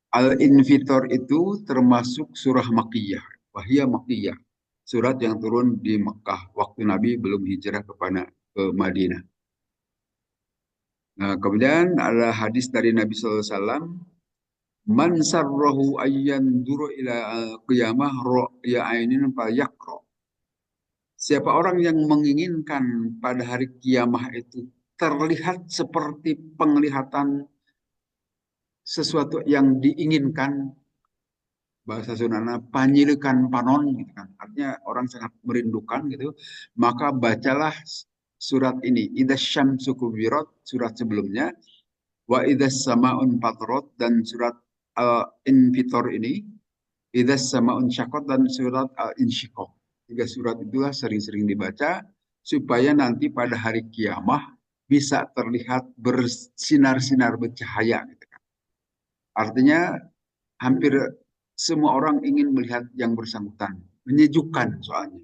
Al-Infitor itu termasuk surah Makkiyah. Wahia Makkiyah. Surat yang turun di Mekah waktu Nabi belum hijrah ke Madinah. Nah, kemudian ada hadis dari Nabi SAW. Man sarrahu ayyan duru ila qiyamah ya ainin fal yakro. Siapa orang yang menginginkan pada hari kiamah itu terlihat seperti penglihatan sesuatu yang diinginkan, bahasa Sundana panyilekan panon gitu kan. Artinya orang sangat merindukan gitu. Maka bacalah surat ini. Idza syamsu kuwirat, surat sebelumnya, wa idza samaun fatrot, dan surat Al-Infitor ini, idza samaun syaqat, dan surat Al-Insyiqaq. Tiga surat itulah sering-sering dibaca supaya nanti pada hari kiamah bisa terlihat bersinar-sinar bercahaya gitu kan. Artinya hampir semua orang ingin melihat yang bersangkutan. Menyejukkan soalnya.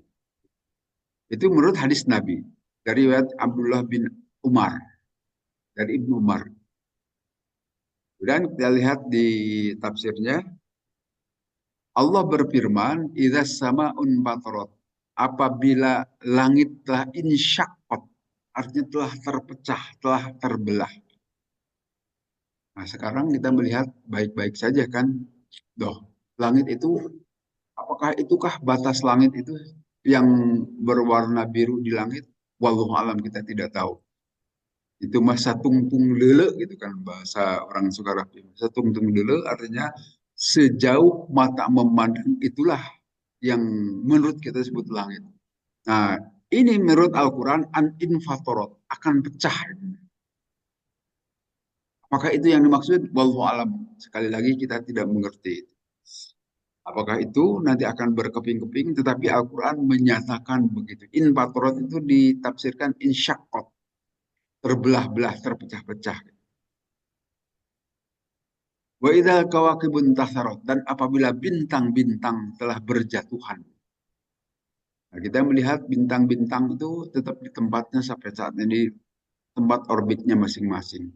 Itu menurut hadis Nabi. Dari riwayat Abdullah bin Umar. Dari Ibnu Umar. Dan kita lihat di tafsirnya. Allah berfirman. Idza sama'un fatarot. Apabila langit telah insyaqqat. Artinya telah terpecah, telah terbelah. Nah sekarang kita melihat baik-baik saja kan. Doh, langit itu apakah itukah batas langit itu yang berwarna biru di langit? Wallahu alam, kita tidak tahu. Itu mah satungtung lele gitu kan bahasa orang Sukarapi. Satungtung lele artinya sejauh mata memandang itulah yang menurut kita sebut langit. Nah, ini menurut Al-Quran an infatorot akan pecah. Apakah itu yang dimaksud? Wallahu alam. Sekali lagi kita tidak mengerti. Apakah itu nanti akan berkeping-keping, tetapi Al-Quran menyatakan begitu. Infatorot itu ditafsirkan insyakot, terbelah-belah, terpecah-pecah. Wa idza kawakibun tasarot, dan apabila bintang-bintang telah berjatuhan. Nah, kita melihat bintang-bintang itu tetap di tempatnya sampai saat ini, tempat orbitnya masing-masing.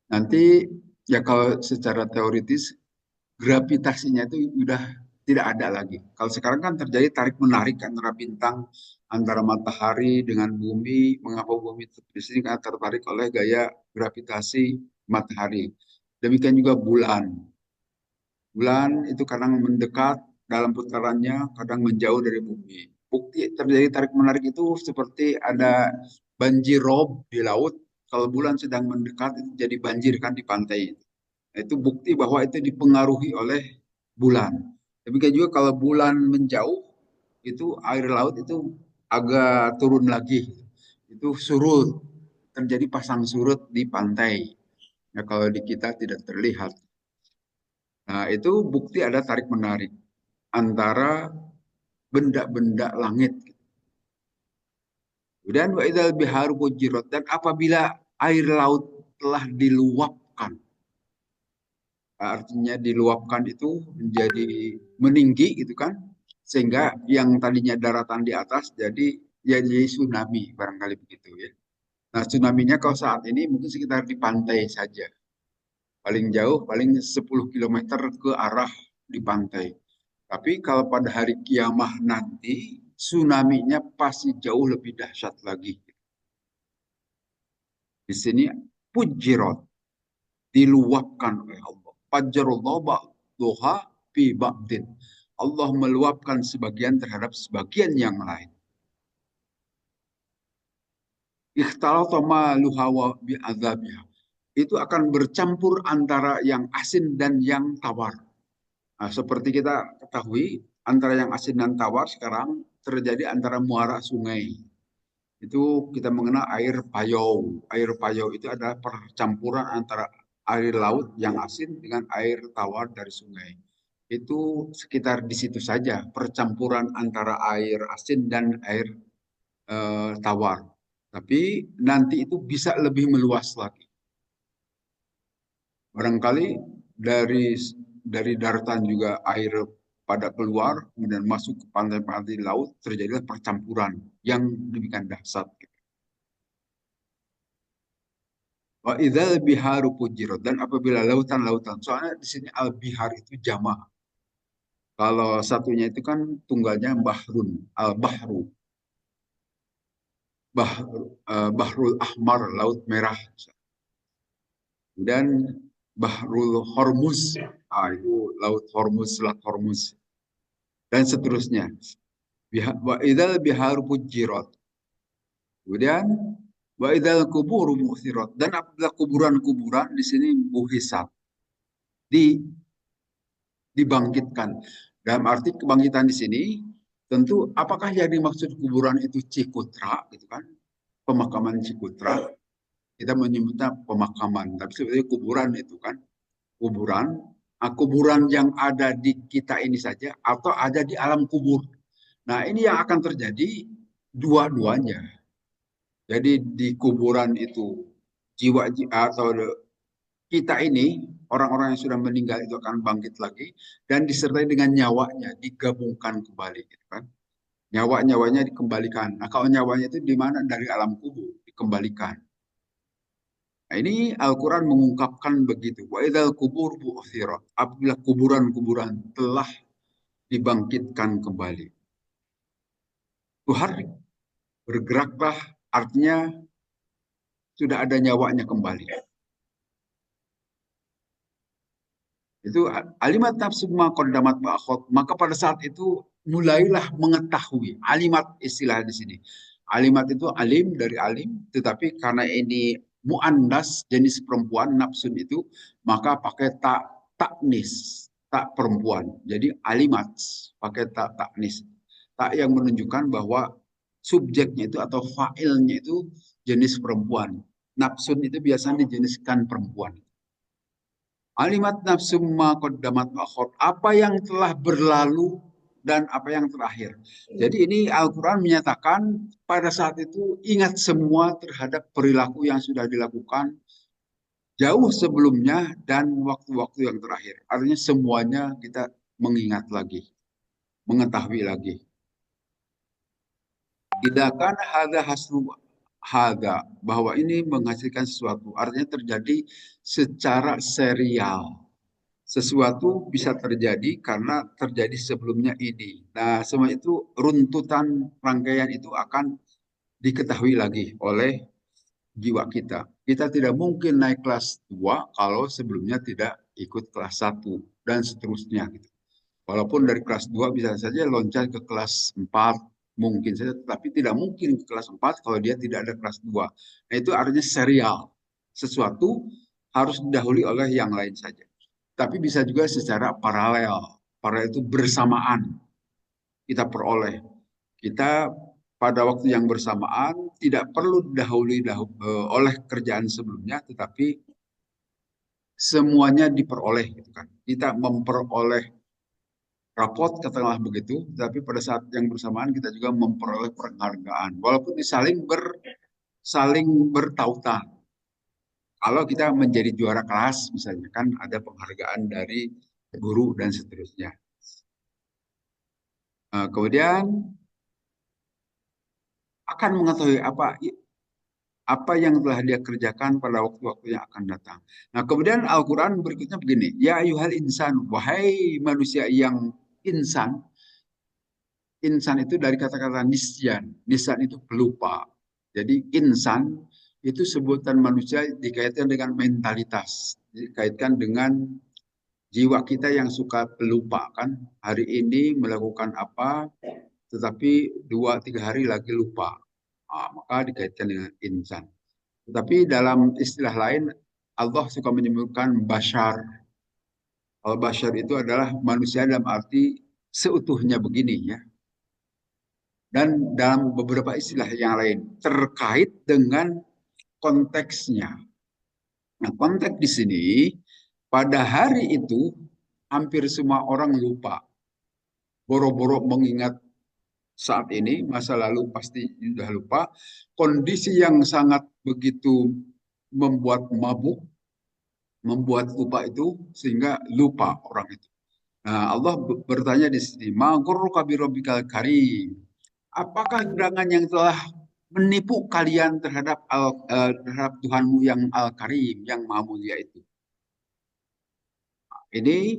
Nanti ya kalau secara teoritis gravitasinya itu sudah tidak ada lagi. Kalau sekarang kan terjadi tarik menarik antara bintang, antara matahari dengan bumi. Mengapa bumi di sini karena tertarik oleh gaya gravitasi matahari. Demikian juga bulan. Bulan itu kadang mendekat dalam putarannya, kadang menjauh dari bumi. Bukti terjadi tarik menarik itu seperti ada banjir rob di laut. Kalau bulan sedang mendekat itu jadi banjir kan di pantai. Itu bukti bahwa itu dipengaruhi oleh bulan. Demikian juga kalau bulan menjauh, itu air laut itu agak turun lagi. Itu surut, terjadi pasang surut di pantai. Ya, kalau di kita tidak terlihat. Nah, itu bukti ada tarik menarik antara benda-benda langit. Kemudian wa idzal biharu fujirat, dan apabila air laut telah diluapkan. Artinya diluapkan itu menjadi meninggi gitu kan, sehingga yang tadinya daratan di atas jadi tsunami barangkali begitu ya. Nah tsunaminya kalau saat ini mungkin sekitar di pantai saja, paling jauh paling 10 kilometer ke arah di pantai. Tapi kalau pada hari kiamah nanti tsunaminya pasti jauh lebih dahsyat lagi. Di sini pujirat, diluapkan oleh Allah. Fajarullah ba'duha fi ba'din. Allah meluapkan sebagian terhadap sebagian yang lain. Ikhtalata maluha wa bi'adzabiha. Itu akan bercampur antara yang asin dan yang tawar. Nah, seperti kita ketahui, antara yang asin dan tawar sekarang terjadi antara muara sungai. Itu kita mengenal air payau. Air payau itu adalah percampuran antara air laut yang asin dengan air tawar dari sungai. Itu sekitar di situ saja percampuran antara air asin dan air tawar. Tapi nanti itu bisa lebih meluas lagi. Barangkali dari dari daratan juga air pada keluar kemudian masuk ke pantai-pantai laut terjadilah percampuran yang demikian dahsyat. Wa idzal biharu fujirat, dan apabila lautan-lautan. Soalnya di sini al bihar itu jamaah. Kalau satunya itu kan tunggalnya bahrun, al bahru, bahrul ahmar, laut merah. Dan bahrul hormuz, itu laut Hormuz, selat Hormuz, dan seterusnya. Wa idzal biharu fujirat. Kemudian wa idzal kuburu mu'thirat, dan apabila kuburan-kuburan di sini buhisat, di dibangkitkan. Dalam arti kebangkitan di sini tentu apakah yang dimaksud kuburan itu Cikutra gitu kan? Pemakaman Cikutra. Kita menyebutnya pemakaman, tapi sebenarnya kuburan itu kan kuburan. Kuburan yang ada di kita ini saja atau ada di alam kubur. Nah, ini yang akan terjadi dua-duanya. Jadi di kuburan itu jiwa atau kita ini, orang-orang yang sudah meninggal itu akan bangkit lagi dan disertai dengan nyawanya digabungkan kembali, gitu kan? Nyawa-nyawanya dikembalikan. Nah, kalau nyawanya itu di mana? Dari alam kubur dikembalikan. Nah, ini Al-Quran mengungkapkan begitu. Wa idzal kubur bu'thirat. Apabila kuburan-kuburan telah dibangkitkan kembali. Tuhar bergeraklah, artinya sudah ada nyawanya kembali. Itu alimat nafsu ma qaddamat wa akhot. Maka pada saat itu mulailah mengetahui. Alimat istilah di sini. Alimat itu alim dari alim, tetapi karena ini muannas jenis perempuan nafsun itu, maka pakai tak taknis, tak perempuan. Jadi alimat pakai tak taknis. Tak yang menunjukkan bahwa subjeknya itu atau failnya itu jenis perempuan. Nafsun itu biasanya dijeniskan perempuan. Alimat nafsu ma qaddamat akhir. Apa yang telah berlalu dan apa yang terakhir. Jadi ini Al-Quran menyatakan pada saat itu ingat semua terhadap perilaku yang sudah dilakukan jauh sebelumnya dan waktu-waktu yang terakhir. Artinya semuanya kita mengingat lagi, mengetahui lagi. Tidak kan ada hasru hada, bahwa ini menghasilkan sesuatu. Artinya terjadi secara serial. Sesuatu bisa terjadi karena terjadi sebelumnya ini. Nah, semua itu runtutan rangkaian itu akan diketahui lagi oleh jiwa kita. Kita tidak mungkin naik kelas 2 kalau sebelumnya tidak ikut kelas 1 dan seterusnya gitu. Walaupun dari kelas 2 bisa saja loncat ke kelas 4 mungkin saja, tapi tidak mungkin ke kelas 4 kalau dia tidak ada kelas 2. Nah, itu artinya serial. Sesuatu harus didahului oleh yang lain saja. Tapi bisa juga secara paralel. Paralel itu bersamaan kita peroleh. Kita pada waktu yang bersamaan tidak perlu didahului oleh kerjaan sebelumnya, tetapi semuanya diperoleh, gitu kan. Kita memperoleh rapot katakanlah begitu, tapi pada saat yang bersamaan kita juga memperoleh penghargaan, walaupun saling bertautan. Kalau kita menjadi juara kelas misalnya kan ada penghargaan dari guru dan seterusnya. Kemudian akan mengetahui apa yang telah dia kerjakan pada waktu-waktu yang akan datang. Nah, kemudian Al-Quran berikutnya begini, ya ayuhal insan, wahai manusia yang insan. Insan itu dari kata-kata nisyan. Nisyan itu pelupa. Jadi insan itu sebutan manusia dikaitkan dengan mentalitas. Dikaitkan dengan jiwa kita yang suka pelupa kan. Hari ini melakukan apa, tetapi 2-3 hari lagi lupa. Maka dikaitkan dengan insan. Tetapi dalam istilah lain, Allah suka menyebutkan bashar. Al-bashar itu adalah manusia dalam arti seutuhnya begini ya. Dan dalam beberapa istilah yang lain terkait dengan konteksnya. Nah, konteks di sini pada hari itu hampir semua orang lupa. Boro-boro mengingat saat ini, masa lalu pasti sudah lupa. Kondisi yang sangat begitu membuat mabuk, membuat lupa itu sehingga lupa orang itu. Nah, Allah bertanya di sini, "Ma ghurruka bi rabbikal karim?" Apakah gerangan yang telah menipu kalian terhadap Tuhanmu yang Al-Karim, yang Maha Mulia itu. Ini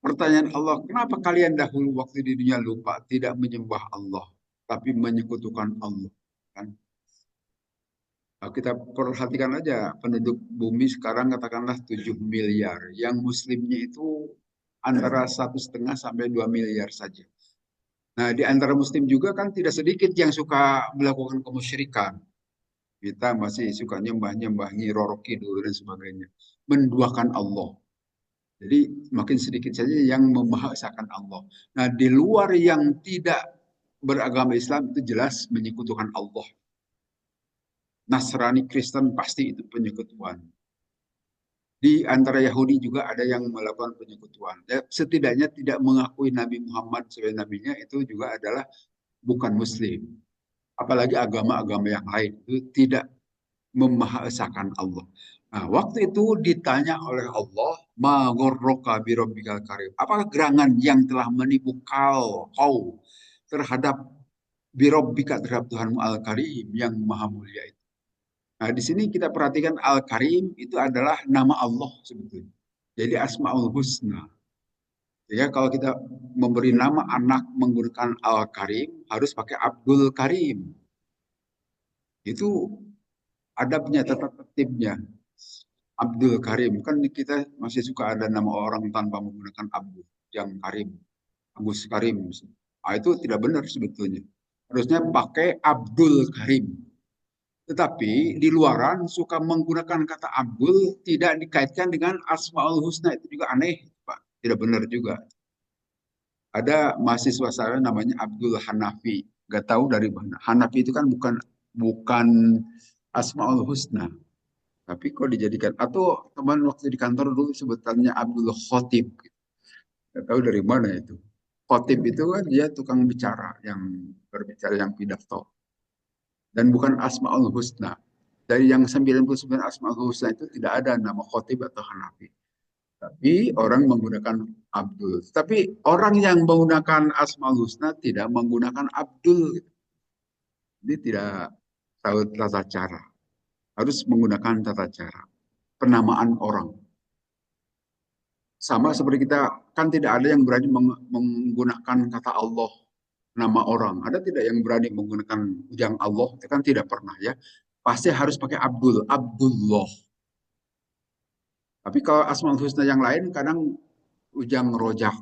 pertanyaan Allah, kenapa kalian dahulu waktu di dunia lupa tidak menyembah Allah, tapi menyekutukan Allah? Kan? Nah, kita perhatikan aja penduduk bumi sekarang katakanlah 7 miliar. Yang muslimnya itu antara 1,5 sampai 2 miliar saja. Nah, di antara muslim juga kan tidak sedikit yang suka melakukan kemusyrikan. Kita masih suka nyembah-nyembah Nyi Roro Kidul dan sebagainya. Menduakan Allah. Jadi makin sedikit saja yang membahasakan Allah. Nah, di luar yang tidak beragama Islam itu jelas menyekutukan Allah. Nasrani, Kristen pasti itu penyekutuan. Di antara Yahudi juga ada yang melakukan penyekutuan. Ya, setidaknya tidak mengakui Nabi Muhammad sebagai nabinya itu juga adalah bukan Muslim. Apalagi agama-agama yang lain itu tidak memahasakan Allah. Nah, waktu itu ditanya oleh Allah, ma ghurraka bi rabbikal karim. Apakah gerangan yang telah menipu kau terhadap bi rabbika terhadap Tuhanmu Al-Karim yang Maha Mulia itu. Nah, di sini kita perhatikan Al-Karim itu adalah nama Allah sebetulnya. Jadi Asmaul Husna. Ya, kalau kita memberi nama anak menggunakan Al-Karim harus pakai Abdul Karim. Itu adabnya, tata tertibnya. Abdul Karim. Kan kita masih suka ada nama orang tanpa menggunakan Abdul. Yang Karim. Agus Karim. Nah, itu tidak benar sebetulnya. Harusnya pakai Abdul Karim. Tetapi di luaran suka menggunakan kata Abdul tidak dikaitkan dengan Asmaul Husna. Itu juga aneh, Pak. Tidak benar juga. Ada mahasiswa saya namanya Abdul Hanafi. Gak tahu dari mana. Hanafi itu kan bukan bukan Asmaul Husna. Tapi kok dijadikan, atau teman waktu di kantor dulu sebutannya Abdul Khotib. Gak tahu dari mana itu. Khotib itu kan dia tukang bicara, yang berbicara, yang pidato. Dan bukan Asmaul Husna. Dari yang 99 Asmaul Husna itu tidak ada nama Khotib atau Hanafi. Tapi orang menggunakan Abdul. Tapi orang yang menggunakan Asmaul Husna tidak menggunakan Abdul. Ini tidak tahu tata cara. Harus menggunakan tata cara. Penamaan orang. Sama seperti kita, kan tidak ada yang berani menggunakan kata Allah, nama orang. Ada tidak yang berani menggunakan ujang Allah? Itu kan tidak pernah ya. Pasti harus pakai Abdul, Abdullah. Tapi kalau Asmaul Husna yang lain kadang ujang rojak.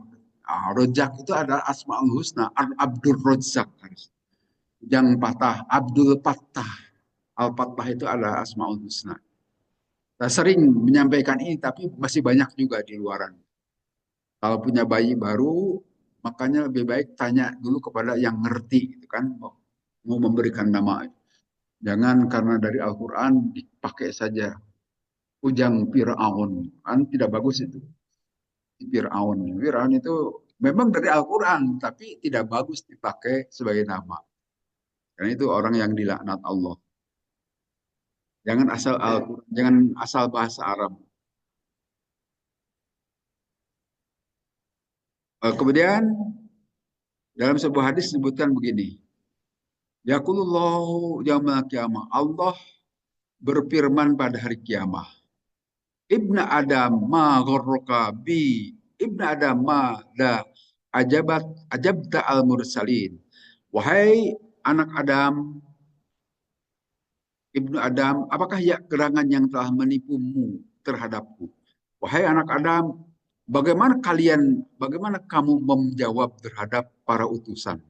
Ah, rojak itu adalah Asmaul Husna, Abdul Rojak. Ujang patah, Abdul Patah. Al-Patah itu adalah Asmaul Husna. Saya sering menyampaikan ini, tapi masih banyak juga di luaran. Kalau punya bayi baru, makanya lebih baik tanya dulu kepada yang ngerti, gitu kan, mau memberikan nama. Jangan karena dari Al-Quran dipakai saja ujang Fir'aun, kan tidak bagus itu. Fir'aun, Fir'aun itu memang dari Al-Quran, tapi tidak bagus dipakai sebagai nama. Karena itu orang yang dilaknat Allah. Jangan asal Al-Quran, jangan asal bahasa Arab. Kemudian dalam sebuah hadis disebutkan begini. Yaqulullahu yaumal qiyamah. Allah berfirman pada hari kiamat. Ibnu Adam ma gharraka bi. Ibnu Adam ma da ajabta al mursalin. Wahai anak Adam, Ibnu Adam, apakah ya gerangan yang telah menipumu terhadapku? Wahai anak Adam, bagaimana kamu menjawab terhadap para utusan?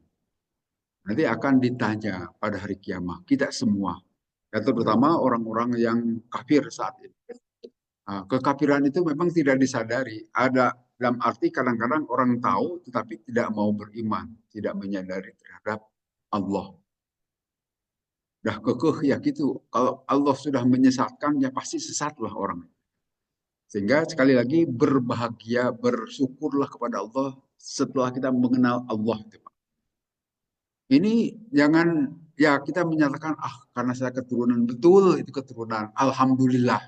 Nanti akan ditanya pada hari kiamat kita semua. Dan terutama orang-orang yang kafir saat ini. Nah, kekafiran itu memang tidak disadari. Ada dalam arti kadang-kadang orang tahu tetapi tidak mau beriman, tidak menyadari terhadap Allah. Dah kekeh ya gitu. Kalau Allah sudah menyesatkan ya pasti sesatlah orang. Sehingga sekali lagi berbahagia, bersyukurlah kepada Allah setelah kita mengenal Allah. Ini jangan ya kita menyatakan karena saya keturunan, betul itu keturunan, alhamdulillah.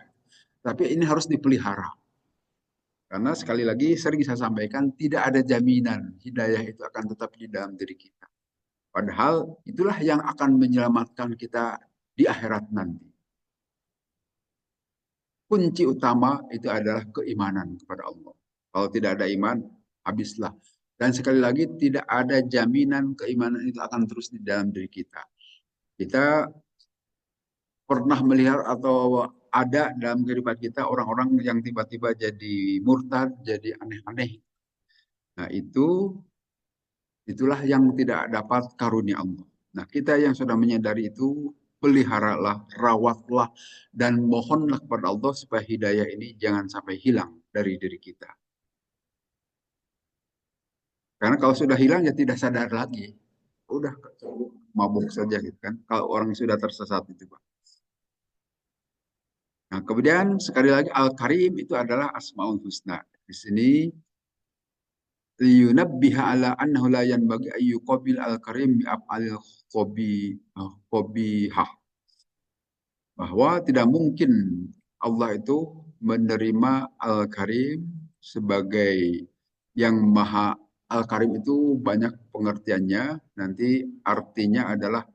Tapi ini harus dipelihara. Karena sekali lagi sering saya sampaikan tidak ada jaminan hidayah itu akan tetap di dalam diri kita. Padahal itulah yang akan menyelamatkan kita di akhirat nanti. Kunci utama itu adalah keimanan kepada Allah. Kalau tidak ada iman, habislah. Dan sekali lagi, tidak ada jaminan keimanan itu akan terus di dalam diri kita. Kita pernah melihat atau ada dalam kehidupan kita orang-orang yang tiba-tiba jadi murtad, jadi aneh-aneh. Nah, itulah yang tidak dapat karunia Allah. Nah, kita yang sudah menyadari itu, peliharalah, rawatlah, dan mohonlah kepada Allah supaya hidayah ini jangan sampai hilang dari diri kita. Karena kalau sudah hilang ya tidak sadar lagi. Udah mabuk saja gitu kan. Kalau orang sudah tersesat itu, Pak. Nah, kemudian sekali lagi Al-Karim itu adalah Asmaul Husna. Di sini liyunabbiha ala annahu la yanbaghi ayyuqabil al-karim bi af'alil qabihah, bahwa tidak mungkin Allah itu menerima Al-Karim sebagai yang maha. Al-Karim itu banyak pengertiannya, nanti artinya adalah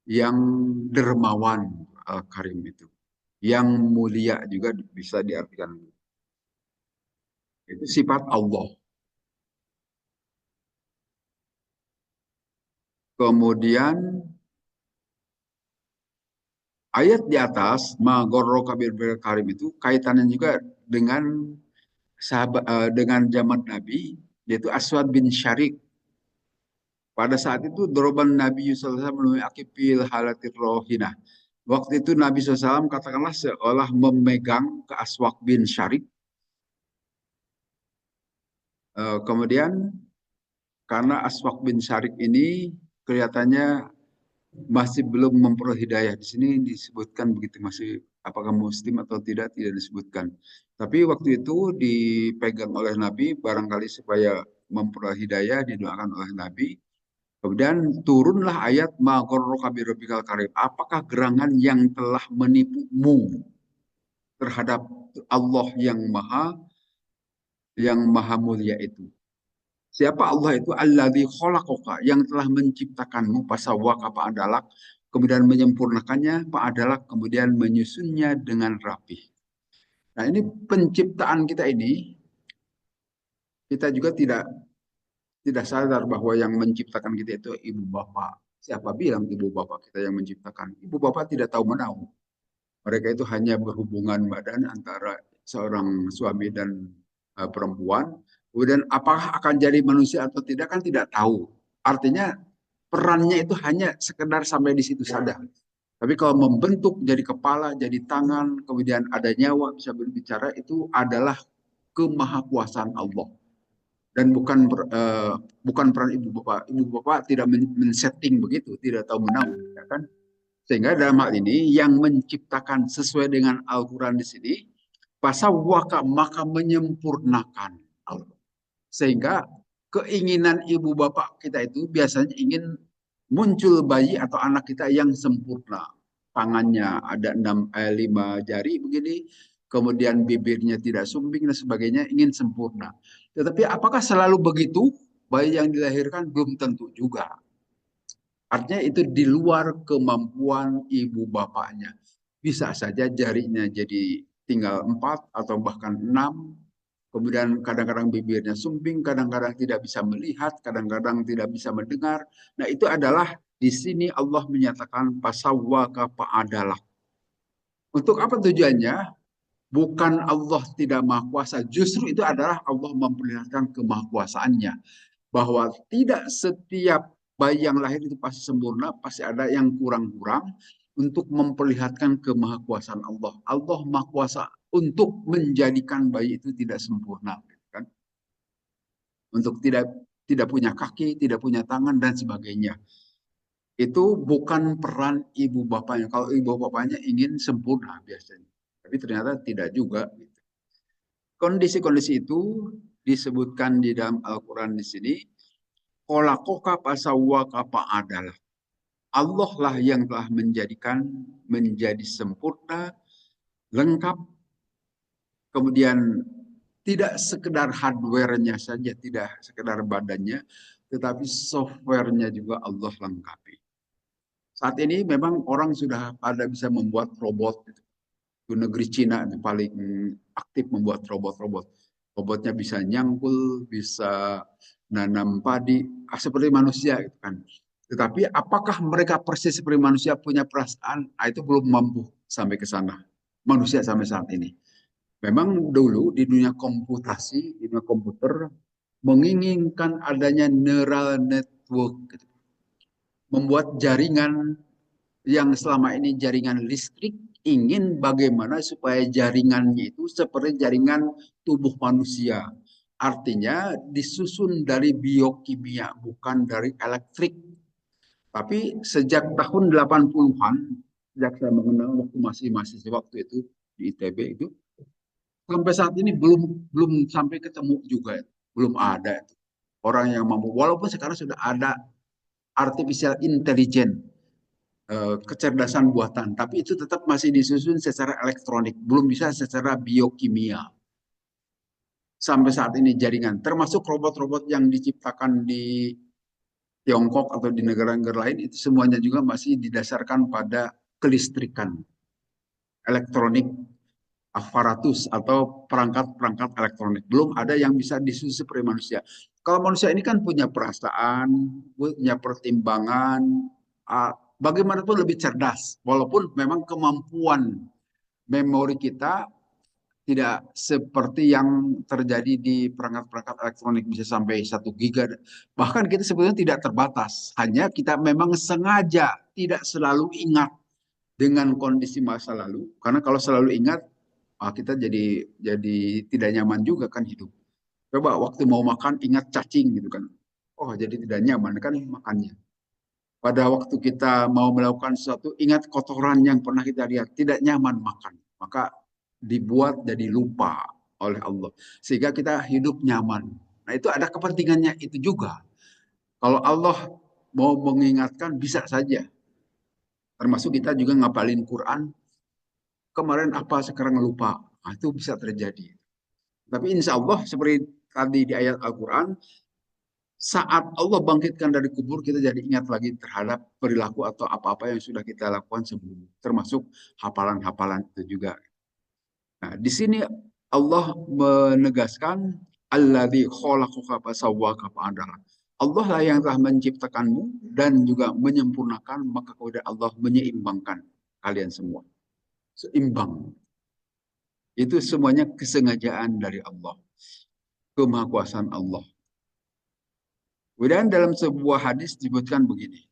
yang dermawan. Al-Karim itu yang mulia juga bisa diartikan, itu sifat Allah. Kemudian ayat di atas magorro kabir karim itu kaitannya juga dengan sahabat, dengan zaman Nabi, yaitu Aswad bin Syarik. Pada saat itu doroban Nabi SAW akipil halatir rohina. Waktu itu Nabi SAW katakanlah seolah memegang ke Aswad bin Syarik. Kemudian karena Aswad bin Syarik ini kelihatannya masih belum memperoleh hidayah. Di sini disebutkan begitu, masih apakah muslim atau tidak disebutkan. Tapi waktu itu dipegang oleh Nabi barangkali supaya memperoleh hidayah, didoakan oleh Nabi. Kemudian turunlah ayat ma gharraka birabbikal karim. Apakah gerangan yang telah menipumu terhadap Allah yang maha mulia itu? Siapa Allah itu? Alladzi khalaqaka, yang telah menciptakanmu, pasawwaka fa'adalak, kemudian menyempurnakannya, fa'adalak, kemudian menyusunnya dengan rapi. Nah, ini penciptaan kita ini, kita juga tidak sadar bahwa yang menciptakan kita itu ibu bapak. Siapa bilang ibu bapak kita yang menciptakan? Ibu bapak tidak tahu menahu. Mereka itu hanya berhubungan badan antara seorang suami dan perempuan. Kemudian apakah akan jadi manusia atau tidak kan tidak tahu. Artinya perannya itu hanya sekedar sampai di situ saja. Tapi kalau membentuk jadi kepala, jadi tangan, kemudian ada nyawa, bisa berbicara, itu adalah kemahakuasaan Allah. Dan bukan peran ibu bapak. Ibu bapak tidak men-setting begitu, tidak tahu menau, ya kan? Sehingga dalam hal ini yang menciptakan sesuai dengan Al-Quran di sini, pasawwaka, maka menyempurnakan Allah. Sehingga keinginan ibu bapak kita itu biasanya ingin muncul bayi atau anak kita yang sempurna. Tangannya ada 5 jari begini, kemudian bibirnya tidak sumbing dan sebagainya, ingin sempurna. Tetapi apakah selalu begitu? Bayi yang dilahirkan belum tentu juga. Artinya itu di luar kemampuan ibu bapaknya. Bisa saja jarinya jadi tinggal 4 atau bahkan 6. Kemudian kadang-kadang bibirnya sumbing, kadang-kadang tidak bisa melihat, kadang-kadang tidak bisa mendengar. Nah, itu adalah di sini Allah menyatakan pasawwaka fa'adalah. Untuk apa tujuannya? Bukan Allah tidak maha kuasa, justru itu adalah Allah memperlihatkan kemahakuasaannya. Bahwa tidak setiap bayi yang lahir itu pasti sempurna, pasti ada yang kurang-kurang untuk memperlihatkan kemahakuasaan Allah. Allah maha kuasa untuk menjadikan bayi itu tidak sempurna, kan? Untuk tidak punya kaki, tidak punya tangan dan sebagainya. Itu bukan peran ibu bapaknya. Kalau ibu bapaknya ingin sempurna biasanya, tapi ternyata tidak juga. Kondisi-kondisi itu disebutkan di dalam Al-Quran di sini. Kolakoka pasawwaka adalah Allah lah yang telah menjadikan menjadi sempurna, lengkap, kemudian tidak sekedar hardware-nya saja, tidak sekedar badannya, tetapi softwarenya juga Allah lengkapi. Saat ini memang orang sudah pada bisa membuat robot. Itu negeri Cina yang paling aktif membuat robot-robot. Robotnya bisa nyangkul, bisa nanam padi, seperti manusia gitu kan. Tetapi apakah mereka persis seperti manusia punya perasaan? Itu belum mampu sampai ke sana. Manusia sampai saat ini. Memang dulu di dunia komputasi, di dunia komputer, menginginkan adanya neural network, gitu. Membuat jaringan yang selama ini jaringan listrik, ingin bagaimana supaya jaringannya itu seperti jaringan tubuh manusia. Artinya disusun dari biokimia, bukan dari elektrik. Tapi sejak tahun 80-an, sejak saya mengenal waktu masih mahasiswa waktu itu di ITB itu, sampai saat ini belum belum sampai ketemu juga, belum ada orang yang mampu. Walaupun sekarang sudah ada artificial intelligence, kecerdasan buatan, tapi itu tetap masih disusun secara elektronik, belum bisa secara biokimia. Sampai saat ini jaringan, termasuk robot-robot yang diciptakan di Tiongkok atau di negara-negara lain, itu semuanya juga masih didasarkan pada kelistrikan, elektronik, aparatus atau perangkat-perangkat elektronik. Belum ada yang bisa disusun seperti manusia. Kalau manusia ini kan punya perasaan, punya pertimbangan, bagaimanapun lebih cerdas. Walaupun memang kemampuan memori kita tidak seperti yang terjadi di perangkat-perangkat elektronik bisa sampai 1 giga. Bahkan kita sebetulnya tidak terbatas. Hanya kita memang sengaja tidak selalu ingat dengan kondisi masa lalu. Karena kalau selalu ingat, kita jadi tidak nyaman juga kan hidup. Coba waktu mau makan ingat cacing gitu kan. Oh, jadi tidak nyaman kan makannya. Pada waktu kita mau melakukan sesuatu, ingat kotoran yang pernah kita lihat, tidak nyaman makan. Maka dibuat jadi lupa oleh Allah. Sehingga kita hidup nyaman. Nah itu ada kepentingannya itu juga. Kalau Allah mau mengingatkan, bisa saja. Termasuk kita juga ngapalin Quran, kemarin apa sekarang lupa. Nah, itu bisa terjadi. Tapi insya Allah seperti tadi di ayat Al-Quran, saat Allah bangkitkan dari kubur, kita jadi ingat lagi terhadap perilaku atau apa-apa yang sudah kita lakukan sebelumnya. Termasuk hafalan-hafalan itu juga. Nah, di sini Allah menegaskan alladzi khalaqaka fasawwaka fa'adala. Allah lah yang telah menciptakanmu dan juga menyempurnakan, maka kemudian Allah menyeimbangkan kalian semua. Seimbang. Itu semuanya kesengajaan dari Allah. Kemahakuasaan Allah. Kemudian dalam sebuah hadis disebutkan begini.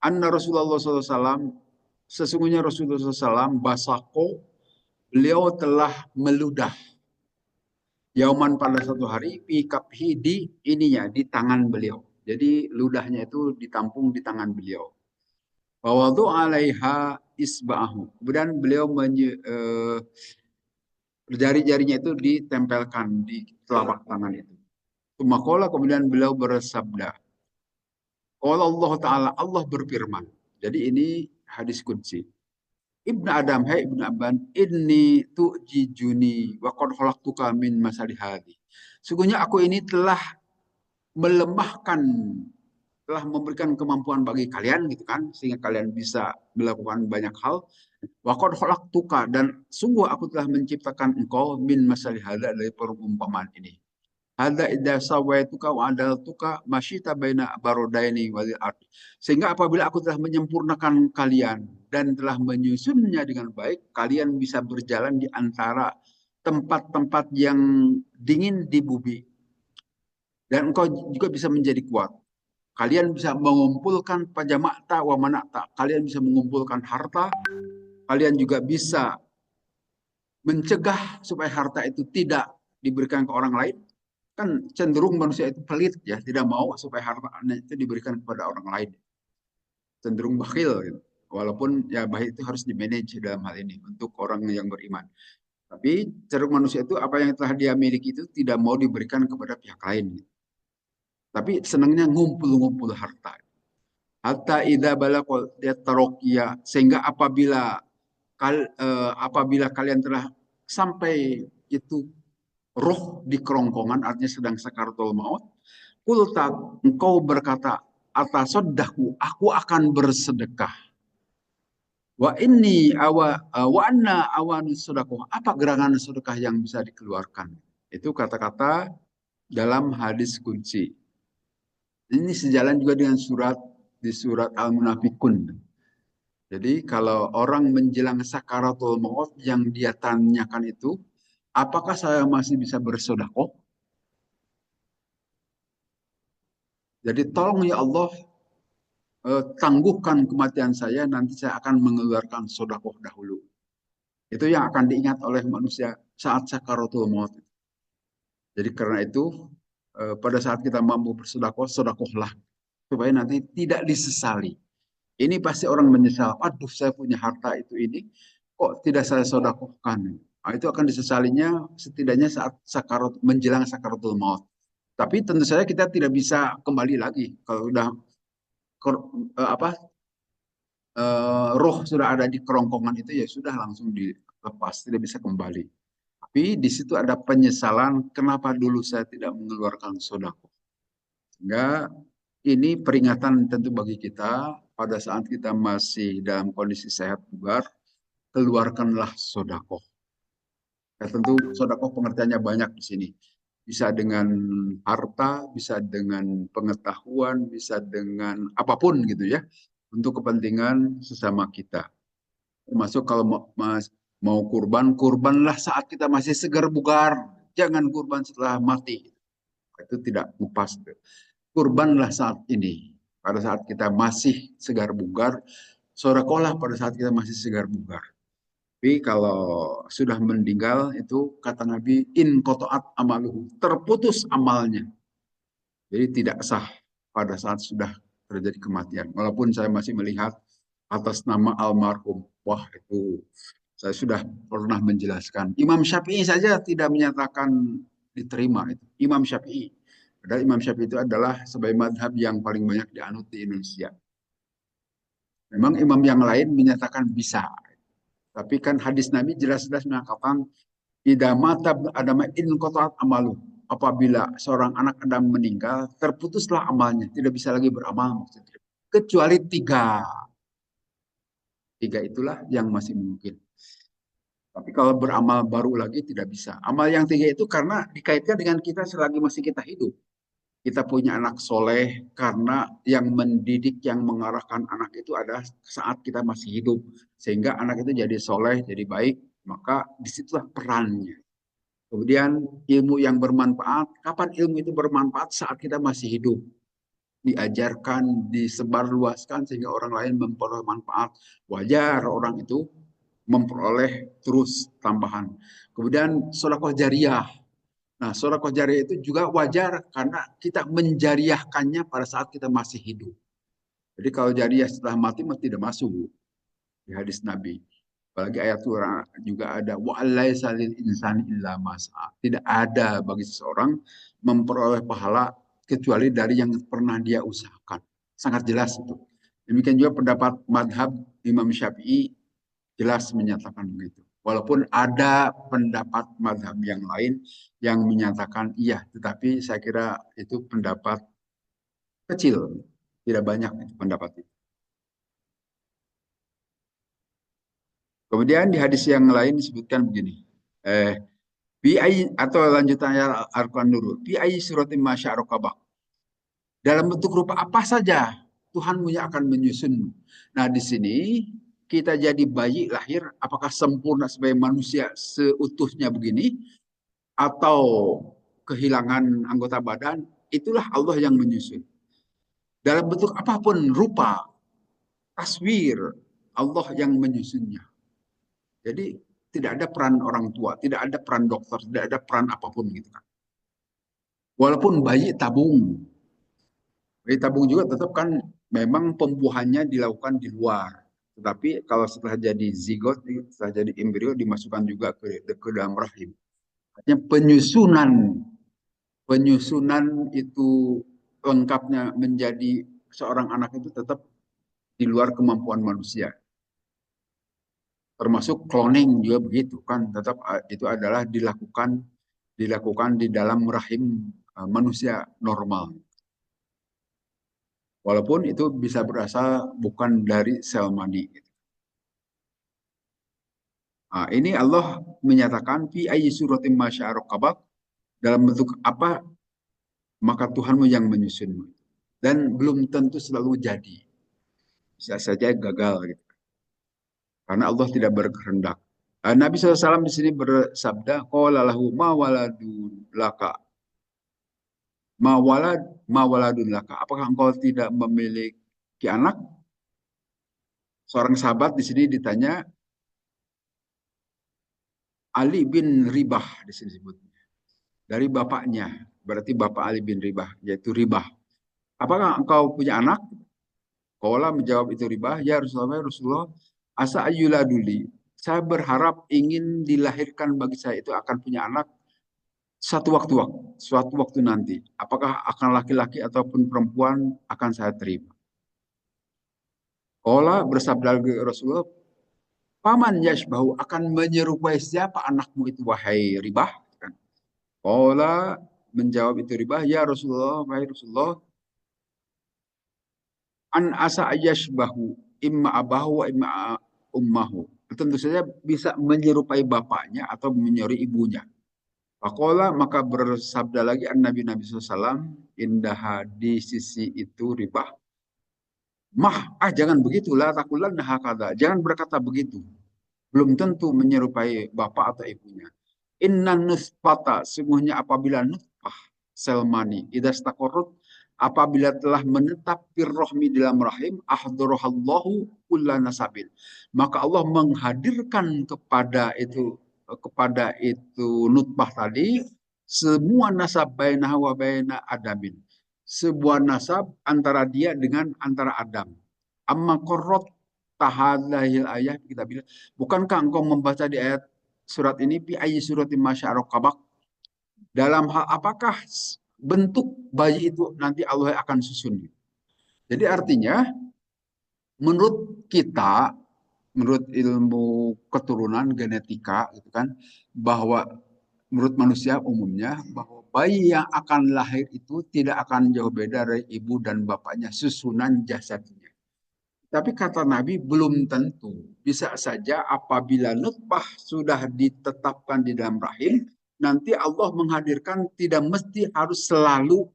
Anna Rasulullah SAW, sesungguhnya Rasulullah SAW, basako, beliau telah meludah. Yauman pada satu hari, pikaphi di ininya, di tangan beliau. Jadi ludahnya itu ditampung di tangan beliau. Wawadu alaiha isba'ahu. Kemudian beliau jari-jarinya itu ditempelkan di telapak tangan itu. Tumakola kemudian beliau bersabda. Kalau Allah Ta'ala, Allah berfirman. Jadi ini hadis kunci. Ibnu Adam, hai Ibnu Abban, inni tu'jijuni wa qad khalaqtuka min masali hadi. Sungguhnya aku ini telah melemahkan, telah memberikan kemampuan bagi kalian gitu kan, sehingga kalian bisa melakukan banyak hal. Wa qad khalaqtuka, dan sungguh aku telah menciptakan engkau min masali hada, dari perumpamaan ini. Hada idza sawaituka wa adaltuka masyita baina barodaini wal ard. Sehingga apabila aku telah menyempurnakan kalian dan telah menyusunnya dengan baik, kalian bisa berjalan di antara tempat-tempat yang dingin di bumi. Dan engkau juga bisa menjadi kuat. Kalian bisa mengumpulkan pajamakta wa manakta. Kalian bisa mengumpulkan harta. Kalian juga bisa mencegah supaya harta itu tidak diberikan ke orang lain. Kan cenderung manusia itu pelit ya, tidak mau supaya hartanya itu diberikan kepada orang lain. Cenderung bakhil gitu. Walaupun ya bakhil itu harus dimanage dalam hal ini untuk orang yang beriman. Tapi cenderung manusia itu apa yang telah dia miliki itu tidak mau diberikan kepada pihak lain. Gitu. Tapi senangnya ngumpul-ngumpul harta. Hatta idza balaqal yataroqiya, sehingga apabila kalian telah sampai itu roh di kerongkongan, artinya sedang sakaratul maut, Kulta, engkau berkata, atasaddaku, aku akan bersedekah. Wa anna awanu sedekah. Apa gerangan sedekah yang bisa dikeluarkan? Itu kata-kata dalam hadis kunci. Ini sejalan juga dengan di surat Al-Munafikun. Jadi kalau orang menjelang sakaratul maut yang dia tanyakan itu, apakah saya masih bisa bersedekah? Jadi tolong ya Allah, tangguhkan kematian saya, nanti saya akan mengeluarkan sedekah dahulu. Itu yang akan diingat oleh manusia saat sakaratul maut. Jadi karena itu pada saat kita mampu bersedekah, sedekahlah supaya nanti tidak disesali. Ini pasti orang menyesal. Aduh, saya punya harta itu ini, kok tidak saya sedekahkan? Nah, itu akan disesalinya setidaknya saat menjelang sakaratul maut. Tapi tentu saja kita tidak bisa kembali lagi kalau udah apa roh sudah ada di kerongkongan itu ya sudah langsung dilepas, tidak bisa kembali. Tapi di situ ada penyesalan kenapa dulu saya tidak mengeluarkan sedekah. Sehingga ini peringatan tentu bagi kita pada saat kita masih dalam kondisi sehat bugar, keluarkanlah sedekah. Ya, tentu sedekah pengertiannya banyak di sini. Bisa dengan harta, bisa dengan pengetahuan, bisa dengan apapun gitu ya. Untuk kepentingan sesama kita. Termasuk kalau mau kurban, kurbanlah saat kita masih segar bugar. Jangan kurban setelah mati. Itu tidak pas. Kurbanlah saat ini. Pada saat kita masih segar bugar, sodakolah pada saat kita masih segar bugar. Tapi kalau sudah meninggal itu kata Nabi in kotoat amaluhu, terputus amalnya. Jadi tidak sah pada saat sudah terjadi kematian. Walaupun saya masih melihat atas nama almarhum, wah itu saya sudah pernah menjelaskan. Imam Syafi'i saja tidak menyatakan diterima itu. Imam Syafi'i. Padahal Imam Syafi'i itu adalah sebagai madhab yang paling banyak dianut di Indonesia. Memang imam yang lain menyatakan bisa. Tapi kan hadis Nabi jelas-jelas mengatakan Ida mata Adam in kotorat amalu. Apabila seorang anak Adam meninggal, terputuslah amalnya. Tidak bisa lagi beramal. Maksudnya. Kecuali tiga. Tiga itulah yang masih mungkin. Tapi kalau beramal baru lagi tidak bisa. Amal yang tiga itu karena dikaitkan dengan kita selagi masih kita hidup. Kita punya anak soleh karena yang mendidik, yang mengarahkan anak itu ada saat kita masih hidup. Sehingga anak itu jadi soleh, jadi baik. Maka disitulah perannya. Kemudian ilmu yang bermanfaat. Kapan ilmu itu bermanfaat? Saat kita masih hidup. Diajarkan, disebarluaskan sehingga orang lain memperoleh manfaat. Wajar orang itu memperoleh terus tambahan. Kemudian sedekah jariah. Nah, sedekah jariah itu juga wajar karena kita menjariahkannya pada saat kita masih hidup. Jadi kalau jariah setelah mati tidak masuk di hadis Nabi. Apalagi ayat Quran juga ada wa'alaisa lil insani illa masa. Tidak ada bagi seseorang memperoleh pahala kecuali dari yang pernah dia usahakan. Sangat jelas itu. Demikian juga pendapat madhab Imam Syafi'i jelas menyatakan begitu. Walaupun ada pendapat madhab yang lain yang menyatakan iya, tetapi saya kira itu pendapat kecil, tidak banyak itu pendapat itu. Kemudian di hadis yang lain disebutkan begini, atau lanjutannya Al-Quran dulu, bi ayyi suratin masya'arokabak. Dalam bentuk rupa apa saja Tuhanmu yang akan menyusunmu. Nah di sini kita jadi bayi lahir, apakah sempurna sebagai manusia seutuhnya begini, atau kehilangan anggota badan, itulah Allah yang menyusun. Dalam bentuk apapun rupa, taswir, Allah yang menyusunnya. Jadi tidak ada peran orang tua, tidak ada peran dokter, tidak ada peran apapun gitu kan. Walaupun bayi tabung juga tetap kan memang pembuahannya dilakukan di luar. Tetapi kalau setelah jadi zigot, setelah jadi embrio dimasukkan juga ke dalam rahim. Artinya penyusunan itu lengkapnya menjadi seorang anak itu tetap di luar kemampuan manusia. Termasuk cloning juga begitu kan, tetap itu adalah dilakukan di dalam rahim manusia normal. Walaupun itu bisa berasal bukan dari sel mani. Nah, ini Allah menyatakan fi ayyi suratin masya'araqabak, dalam bentuk apa maka Tuhanmu yang menyusunmu. Dan belum tentu selalu jadi. Bisa saja gagal gitu. Karena Allah tidak berkehendak. Nabi SAW di sini bersabda, qala lahu ma waladun laka. Ma waladun laka. Apakah engkau tidak memiliki anak? Seorang sahabat di sini ditanya, Ali bin Ribah di sini disebutnya. Dari bapaknya, berarti bapak Ali bin Ribah, yaitu Ribah. Apakah engkau punya anak? Qala menjawab itu Ribah, ya Rasulullah, Rasulullah, asa ayyuladuli. Saya berharap ingin dilahirkan bagi saya itu akan punya anak suatu waktu nanti. Apakah akan laki-laki ataupun perempuan akan saya terima. Qala bersabda Rasulullah, paman yashbahu, akan menyerupai siapa anakmu itu wahai Ribah? Qala menjawab itu Ribah, ya Rasulullah, wahai Rasulullah, an asa yashbahu imma abahu wa imma ummahu. Tentu saja bisa menyerupai bapaknya atau menyerupai ibunya. Faqala maka bersabda lagi Nabi SAW, indah di sisi itu Ribah. Jangan begitulah takulan hakada. Jangan berkata begitu. Belum tentu menyerupai bapak atau ibunya. Inna nutfata, sungguhnya apabila nutfah sel mani idastaqarrut, apabila telah menetap firrohmi dalam rahim, ahdorohallahu kulla nasabil, maka Allah menghadirkan kepada itu nutfah tadi semua nasab bainah wa baina adamin, sebuah nasab antara dia dengan antara Adam. Amma korrot tahadahil ayah, kita bilang, bukankah engkau membaca di ayat surat ini fi ayyi suratin masya'araqabak, dalam hal apakah bentuk bayi itu nanti Allah akan susun. Jadi artinya menurut kita, menurut ilmu keturunan genetika gitu kan, bahwa menurut manusia umumnya bahwa bayi yang akan lahir itu tidak akan jauh beda dari ibu dan bapaknya susunan jasadnya. Tapi kata Nabi belum tentu. Bisa saja apabila nutfah sudah ditetapkan di dalam rahim, nanti Allah menghadirkan tidak mesti harus selalu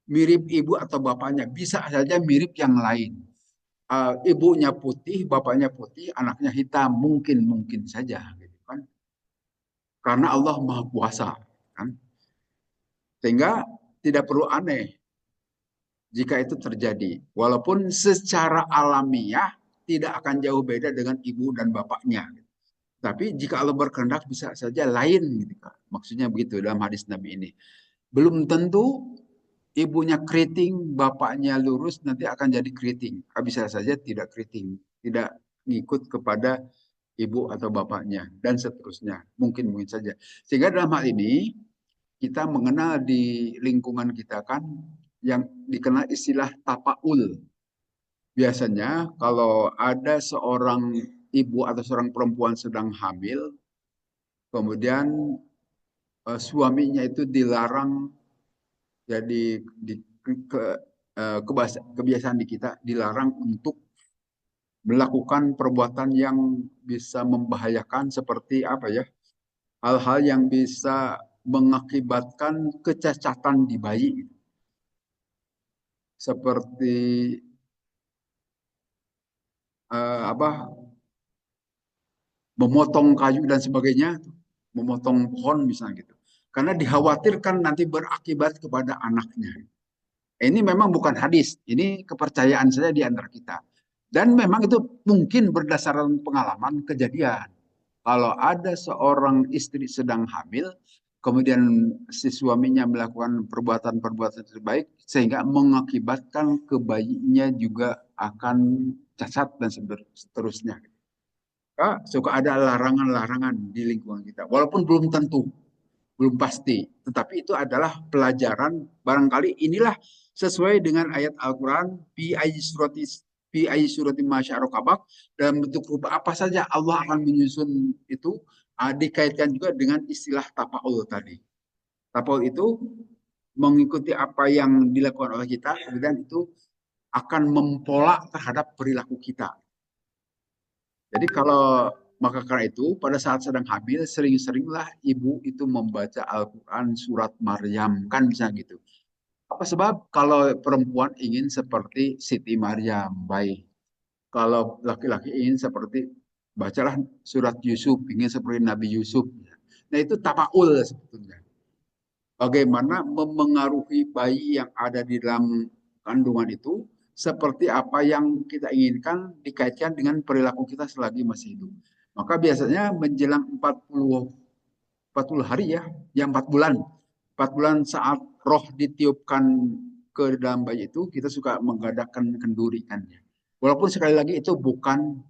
mirip ibu atau bapaknya. Bisa saja mirip yang lain. Ibunya putih, bapaknya putih, anaknya hitam. Mungkin saja. Gitu kan. Karena Allah Maha Kuasa. Kan? Sehingga tidak perlu aneh jika itu terjadi. Walaupun secara alamiah tidak akan jauh beda dengan ibu dan bapaknya. Tapi jika Allah berkehendak bisa saja lain. Gitu. Maksudnya begitu dalam hadis Nabi ini. Belum tentu ibunya keriting, bapaknya lurus, nanti akan jadi keriting. Bisa saja tidak keriting. Tidak ngikut kepada ibu atau bapaknya. Dan seterusnya. Mungkin saja. Sehingga dalam hal ini kita mengenal di lingkungan kita kan yang dikenal istilah tapaul. Biasanya kalau ada seorang ibu atau seorang perempuan sedang hamil, kemudian suaminya itu dilarang, jadi ke, kebiasaan di kita dilarang untuk melakukan perbuatan yang bisa membahayakan seperti apa ya, hal-hal yang bisa mengakibatkan kecacatan di bayi, seperti apa, memotong kayu dan sebagainya, memotong pohon misalnya gitu. Karena dikhawatirkan nanti berakibat kepada anaknya. Ini memang bukan hadis, ini kepercayaan saya di antara kita. Dan memang itu mungkin berdasarkan pengalaman kejadian. Kalau ada seorang istri sedang hamil, kemudian si suaminya melakukan perbuatan-perbuatan terbaik, sehingga mengakibatkan kebayinya juga akan cacat dan seterusnya. Suka ada larangan-larangan di lingkungan kita. Walaupun belum tentu, belum pasti. Tetapi itu adalah pelajaran, barangkali inilah sesuai dengan ayat Al-Quran, fi ayyi surati masya'arokabak, dalam bentuk rupa apa saja Allah akan menyusun itu, dikaitkan juga dengan istilah tapaul tadi. Tapaul itu mengikuti apa yang dilakukan oleh kita, kemudian itu akan mempolak terhadap perilaku kita. Jadi kalau maka karena itu pada saat sedang hamil sering-seringlah ibu itu membaca Al-Quran surat Maryam kan bisa gitu. Apa sebab kalau perempuan ingin seperti Siti Maryam baik. Kalau laki-laki ingin seperti bacalah surat Yusuf, ingin seperti Nabi Yusuf. Nah itu tapaul sebetulnya. Bagaimana memengaruhi bayi yang ada di dalam kandungan itu seperti apa yang kita inginkan dikaitkan dengan perilaku kita selagi masih hidup. Maka biasanya menjelang 40 hari ya, yang 4 bulan. 4 bulan saat roh ditiupkan ke dalam bayi itu, kita suka menggadahkan kenduri kan ya. Walaupun sekali lagi itu bukan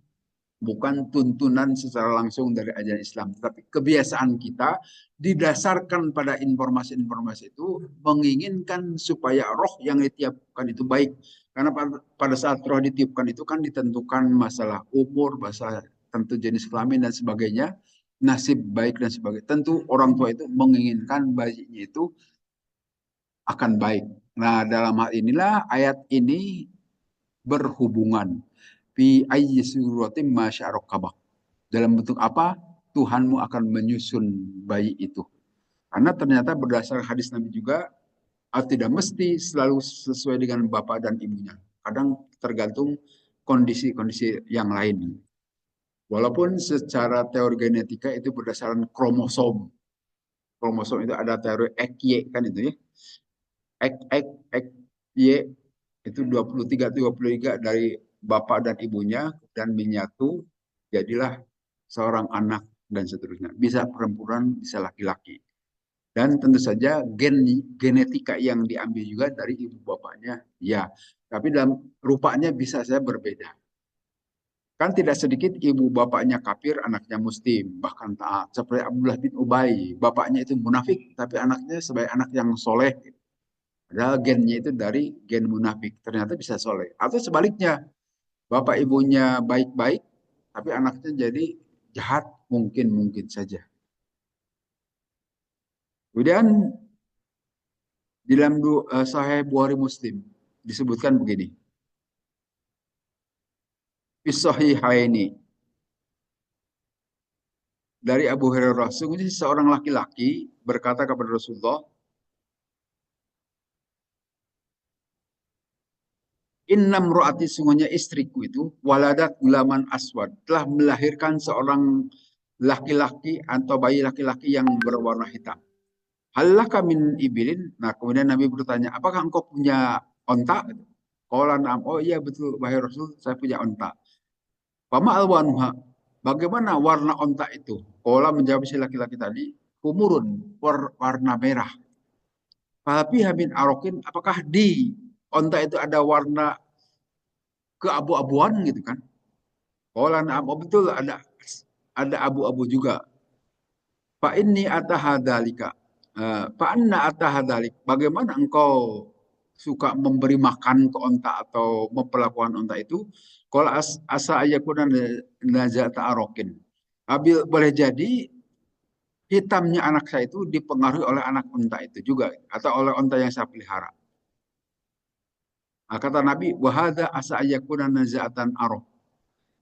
tuntunan secara langsung dari ajaran Islam, tetapi kebiasaan kita didasarkan pada informasi-informasi itu menginginkan supaya roh yang ditiupkan itu baik. Karena pada saat roh ditiupkan itu kan ditentukan masalah umur, masalah tentu jenis kelamin dan sebagainya, nasib baik dan sebagainya. Tentu orang tua itu menginginkan bayinya itu akan baik. Nah, dalam hal inilah ayat ini berhubungan fi ayyi suratin masyarakat. Dalam bentuk apa Tuhanmu akan menyusun bayi itu. Karena ternyata berdasar hadis Nabi juga tidak mesti selalu sesuai dengan bapak dan ibunya. Kadang tergantung kondisi-kondisi yang lain. Walaupun secara teori genetika itu berdasarkan kromosom. Kromosom itu ada teori XY kan itu ya. X Y itu 23 dari bapak dan ibunya dan menyatu jadilah seorang anak dan seterusnya. Bisa perempuan, bisa laki-laki. Dan tentu saja genetika yang diambil juga dari ibu bapaknya, ya. Tapi dalam rupanya bisa saja berbeda. Kan tidak sedikit ibu bapaknya kafir, anaknya muslim, bahkan taat. Seperti Abdullah bin Ubay, bapaknya itu munafik, tapi anaknya sebagai anak yang soleh. Padahal gennya itu dari gen munafik, ternyata bisa soleh. Atau sebaliknya, bapak ibunya baik-baik, tapi anaknya jadi jahat, mungkin saja. Kemudian di dalam Sahih Bukhari Muslim disebutkan begini. Fisahihaini dari Abu Hurairah, sungguhnya seorang laki-laki berkata kepada Rasulullah, Innam ro'ati sungguhnya istriku itu waladat gulaman aswad telah melahirkan seorang laki-laki atau bayi laki-laki yang berwarna hitam. Halakah min ibilin? Nah, kemudian Nabi bertanya, apakah engkau punya onta? Qala na'am. Oh iya betul, wahai Rasul, saya punya onta. Fama alwanuha. Bagaimana warna onta itu? Qala menjawab si laki-laki tadi, kumurun, warna merah. Tapi hamin arokin, apakah di onta itu ada warna keabu-abuan gitu kan? Qala na'am. Oh betul, ada abu-abu juga. Pak ini atahadalika. Pak anna atahadalik. Bagaimana engkau suka memberi makan ke onta atau memperlakukan onta itu? Kalau asa ayakuna nazata arokin. Abil boleh jadi hitamnya anak saya itu dipengaruhi oleh anak onta itu juga atau oleh onta yang saya pelihara. Nah, kata Nabi, wahada asa ayakuna nazatan arok.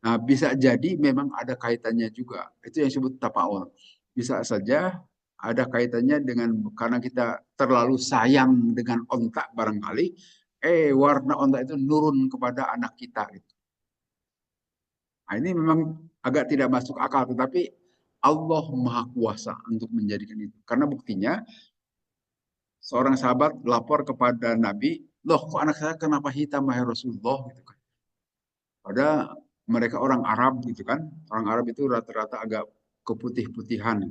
Nah, bisa jadi memang ada kaitannya juga. Itu yang disebut tapaul. Bisa saja ada kaitannya dengan karena kita terlalu sayang dengan onta barangkali, warna onta itu nurun kepada anak kita. Gitu. Nah, ini memang agak tidak masuk akal, tetapi Allah Maha Kuasa untuk menjadikan itu. Karena buktinya seorang sahabat lapor kepada Nabi, loh kok anak saya kenapa hitam, wahai Rasulullah? Gitu kan. Padahal mereka orang Arab gitu kan. Orang Arab itu rata-rata agak keputih-putihan.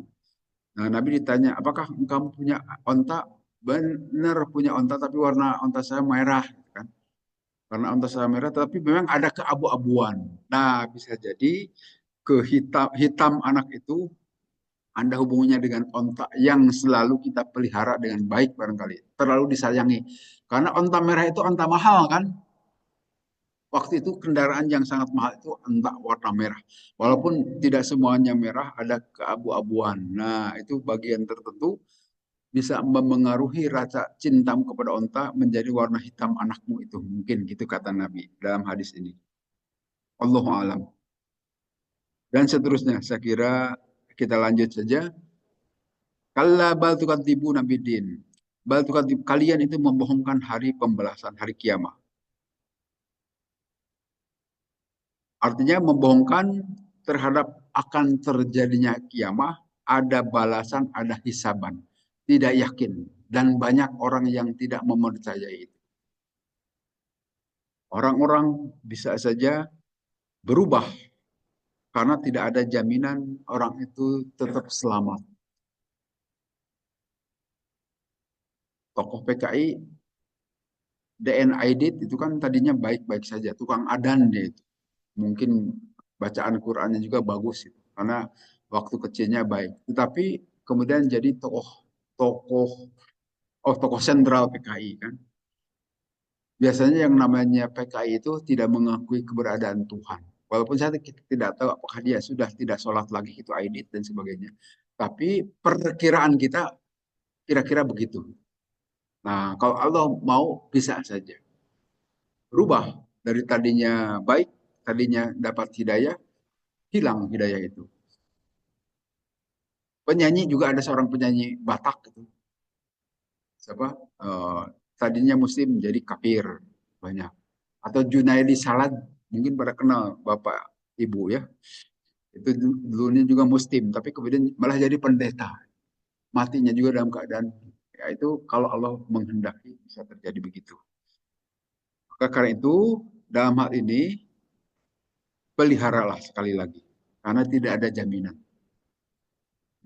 Nah, Nabi ditanya, apakah kamu punya onta? Benar punya onta, tapi warna onta saya merah. Gitu kan. Karena onta saya merah, tapi memang ada keabu-abuan. Nah, bisa jadi hitam anak itu ada hubungannya dengan onta yang selalu kita pelihara dengan baik barangkali. Terlalu disayangi. Karena onta merah itu onta mahal kan? Waktu itu kendaraan yang sangat mahal itu entak warna merah. Walaupun tidak semuanya merah, ada keabu-abuan. Nah, itu bagian tertentu bisa memengaruhi rasa cintamu kepada onta menjadi warna hitam anakmu itu. Mungkin gitu kata Nabi dalam hadis ini. Allahu alam. Dan seterusnya, saya kira kita lanjut saja. Kalla bal tukadzibuna biddin. Bal tukadzib, kalian itu membohongkan hari pembalasan, hari kiamat. Artinya membohongkan terhadap akan terjadinya kiamat, ada balasan, ada hisaban. Tidak yakin. Dan banyak orang yang tidak mempercayai itu. Orang-orang bisa saja berubah karena tidak ada jaminan orang itu tetap selamat. Tokoh PKI DN Aidit itu kan tadinya baik-baik saja, tukang adan dia itu. Mungkin bacaan Qurannya juga bagus itu, karena waktu kecilnya baik. Tetapi kemudian jadi tokoh tokoh sentral PKI kan. Biasanya yang namanya PKI itu tidak mengakui keberadaan Tuhan. Walaupun saya tidak tahu apakah dia sudah tidak sholat lagi itu Aidit dan sebagainya. Tapi perkiraan kita kira-kira begitu. Nah, kalau Allah mau bisa saja berubah dari tadinya baik, tadinya dapat hidayah, hilang hidayah itu. Penyanyi juga ada seorang penyanyi Batak gitu. Siapa? Eh, tadinya muslim jadi kafir banyak. Atau Junaidi Salad, mungkin pada kenal Bapak Ibu ya. Itu dulunya juga muslim, tapi kemudian malah jadi pendeta. Matinya juga dalam keadaan ya itu kalau Allah menghendaki bisa terjadi begitu. Maka karena itu dalam hal ini peliharalah sekali lagi karena tidak ada jaminan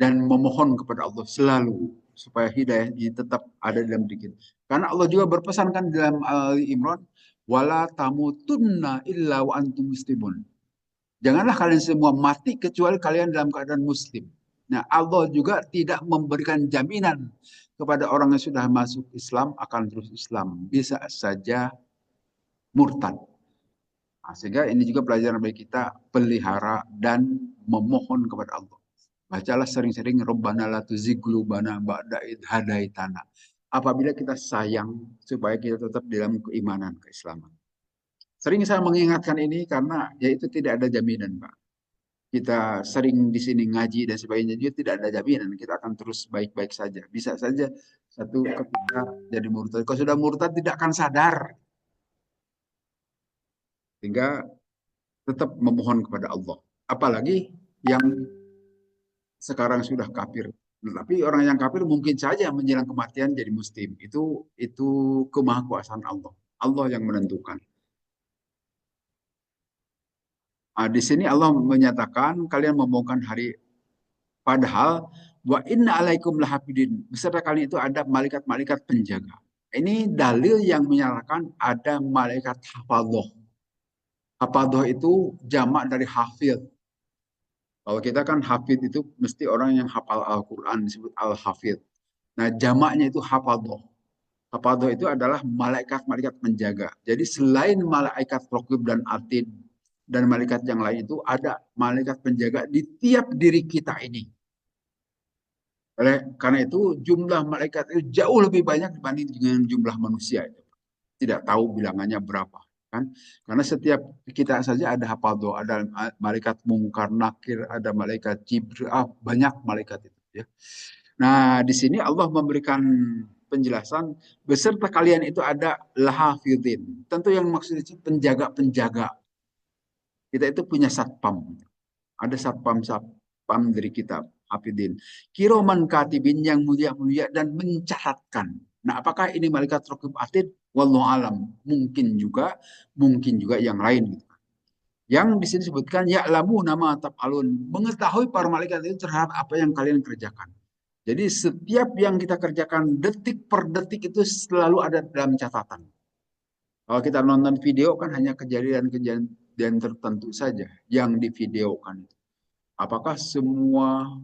dan memohon kepada Allah selalu supaya hidayah ini tetap ada dalam diri kita. Karena Allah juga berpesan kan dalam Ali Imran, wala tamutunna illa wa antum muslimun. Janganlah kalian semua mati kecuali kalian dalam keadaan muslim. Nah, Allah juga tidak memberikan jaminan kepada orang yang sudah masuk Islam akan terus Islam. Bisa saja murtad. Nah, sehingga ini juga pelajaran bagi kita pelihara dan memohon kepada Allah. Bacalah sering-sering Rabbana la tuzigh qulubana ba'da idh hadaitana. Apabila kita sayang supaya kita tetap dalam keimanan keislaman. Sering saya mengingatkan ini karena ya itu tidak ada jaminan, Pak. Kita sering di sini ngaji dan sebagainya juga tidak ada jaminan kita akan terus baik-baik saja. Bisa saja satu ketika jadi murtad. Kalau sudah murtad tidak akan sadar. Sehingga tetap memohon kepada Allah. Apalagi yang sekarang sudah kafir. Tapi orang yang kafir mungkin saja menjelang kematian jadi muslim. Itu kemahakuasaan Allah. Allah yang menentukan. Nah, di sini Allah menyatakan kalian membongkar hari padahal wa inna alaikum lahafidin. Beserta kalian itu ada malaikat-malaikat penjaga. Ini dalil yang menyatakan ada malaikat hafadhah. Hafadhah itu jamak dari hafid. Kalau kita kan hafid itu mesti orang yang hafal Al-Quran disebut al-hafid. Nah, jamaknya itu hafadhah. Hafadhah itu adalah malaikat-malaikat penjaga. Jadi selain malaikat raqib dan atid dan malaikat yang lain itu ada malaikat penjaga di tiap diri kita ini. Karena itu jumlah malaikat itu jauh lebih banyak dibanding dengan jumlah manusia itu. Tidak tahu bilangannya berapa kan? Karena setiap kita saja ada hafadhah, ada malaikat mungkar nakir, ada malaikat jibril, banyak malaikat itu ya. Nah, di sini Allah memberikan penjelasan beserta kalian itu ada lahafidin. Tentu yang maksudnya penjaga-penjaga. Kita itu punya satpam. Ada satpam dari kita, hafidin. Kiroman katibin yang mulia-mulia dan mencatatkan. Nah, apakah ini malaikat raqib atid? Wallahu alam. Mungkin juga yang lain. Yang di sini disebutkan ya'lamu nama taf'alun, mengetahui para malaikat itu terhadap apa yang kalian kerjakan. Jadi setiap yang kita kerjakan detik per detik itu selalu ada dalam catatan. Kalau kita nonton video kan hanya kejadian-kejadian tertentu saja yang divideokan. Apakah semua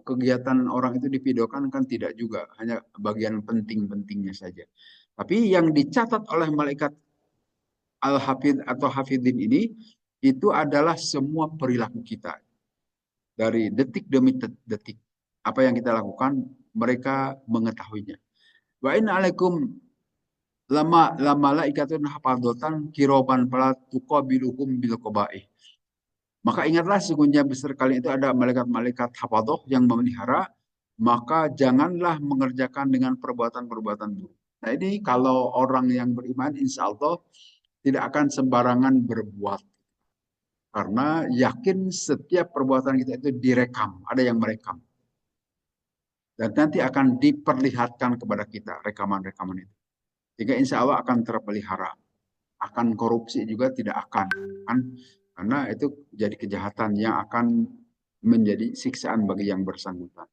kegiatan orang itu divideokan kan tidak juga, hanya bagian penting-pentingnya saja. Tapi yang dicatat oleh malaikat Al-Hafidh atau Hafidhin ini itu adalah semua perilaku kita dari detik demi detik. Apa yang kita lakukan mereka mengetahuinya. Wa inna alaikum lama malaikatun hafadzatan kiroban fala tuqabiluhum bil qabaih. Maka ingatlah sesungguhnya besar kalian itu ada malaikat-malaikat hafadzah yang memelihara, maka janganlah mengerjakan dengan perbuatan-perbuatan buruk. Nah ini kalau orang yang beriman insya Allah tidak akan sembarangan berbuat. Karena yakin setiap perbuatan kita itu direkam, ada yang merekam. Dan nanti akan diperlihatkan kepada kita rekaman-rekaman itu. Sehingga insya Allah akan terpelihara. Akan korupsi juga tidak akan. Kan? Karena itu jadi kejahatan yang akan menjadi siksaan bagi yang bersangkutan.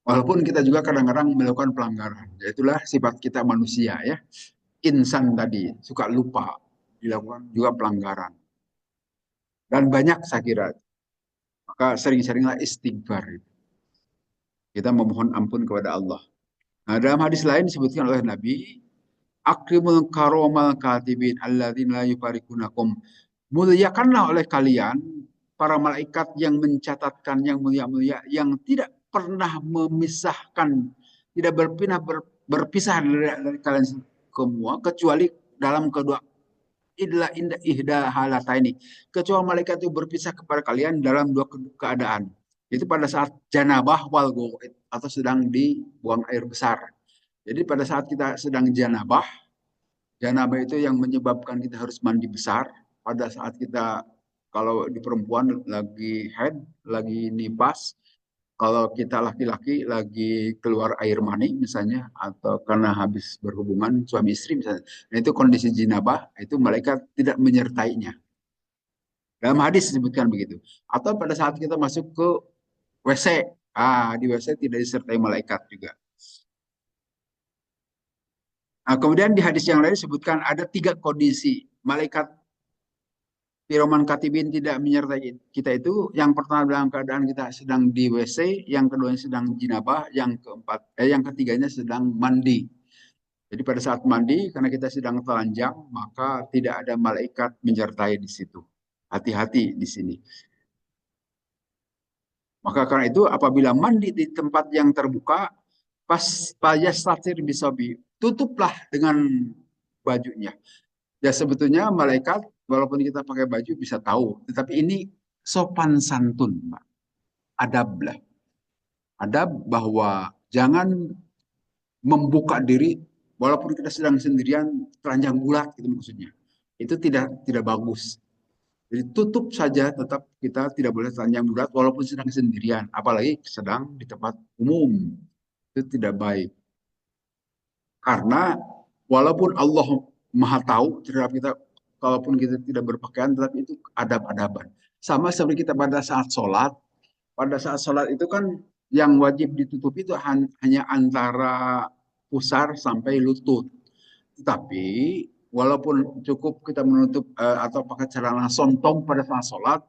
Walaupun kita juga kadang-kadang melakukan pelanggaran. Yaitulah sifat kita manusia ya. Insan tadi suka lupa. Dilakukan juga pelanggaran. Dan banyak saya kira. Maka sering-seringlah istighfar. Kita memohon ampun kepada Allah. Nah, dalam hadis lain disebutkan oleh Nabi, akrimul karomal katibin alladzina yufarikunakum. Muliakanlah oleh kalian para malaikat yang mencatatkan yang mulia-mulia, yang tidak pernah memisahkan, tidak berpisah dari kalian semua, kecuali dalam kedua ihda halata ini. Kecuali malaikat itu berpisah kepada kalian dalam dua keadaan. Itu pada saat janabah wal go'id, atau sedang dibuang air besar. Jadi pada saat kita sedang janabah, janabah itu yang menyebabkan kita harus mandi besar. Pada saat kita, kalau di perempuan lagi head, lagi nifas, kalau kita laki-laki lagi keluar air mani misalnya, atau karena habis berhubungan suami istri misalnya, nah itu kondisi jinabah, itu malaikat tidak menyertainya. Dalam hadis disebutkan begitu. Atau pada saat kita masuk ke WC, di WC tidak disertai malaikat juga. Nah, kemudian di hadis yang lain disebutkan ada tiga kondisi malaikat Piroman Katibin tidak menyertai kita itu. Yang pertama dalam keadaan kita sedang di WC, yang kedua sedang jinabah, yang ketiganya sedang mandi. Jadi pada saat mandi, karena kita sedang telanjang, maka tidak ada malaikat menyertai di situ. Hati-hati di sini. Maka karena itu apabila mandi di tempat yang terbuka, pas payas satir bisobi, tutuplah dengan bajunya. Ya sebetulnya malaikat walaupun kita pakai baju bisa tahu, tetapi ini sopan santun, Pak. Adab lah. Adab bahwa jangan membuka diri walaupun kita sedang sendirian telanjang bulat gitu maksudnya. Itu tidak bagus. Jadi tutup saja, tetap kita tidak boleh telanjang bulat walaupun sedang sendirian, apalagi sedang di tempat umum. Itu tidak baik. Karena walaupun Allah Maha tahu terhadap kita, kalaupun kita tidak berpakaian, tetapi itu adab-adaban. Sama seperti kita pada saat sholat itu kan yang wajib ditutup itu hanya antara pusar sampai lutut. Tetapi walaupun cukup kita menutup atau pakai celana sontong pada saat sholat,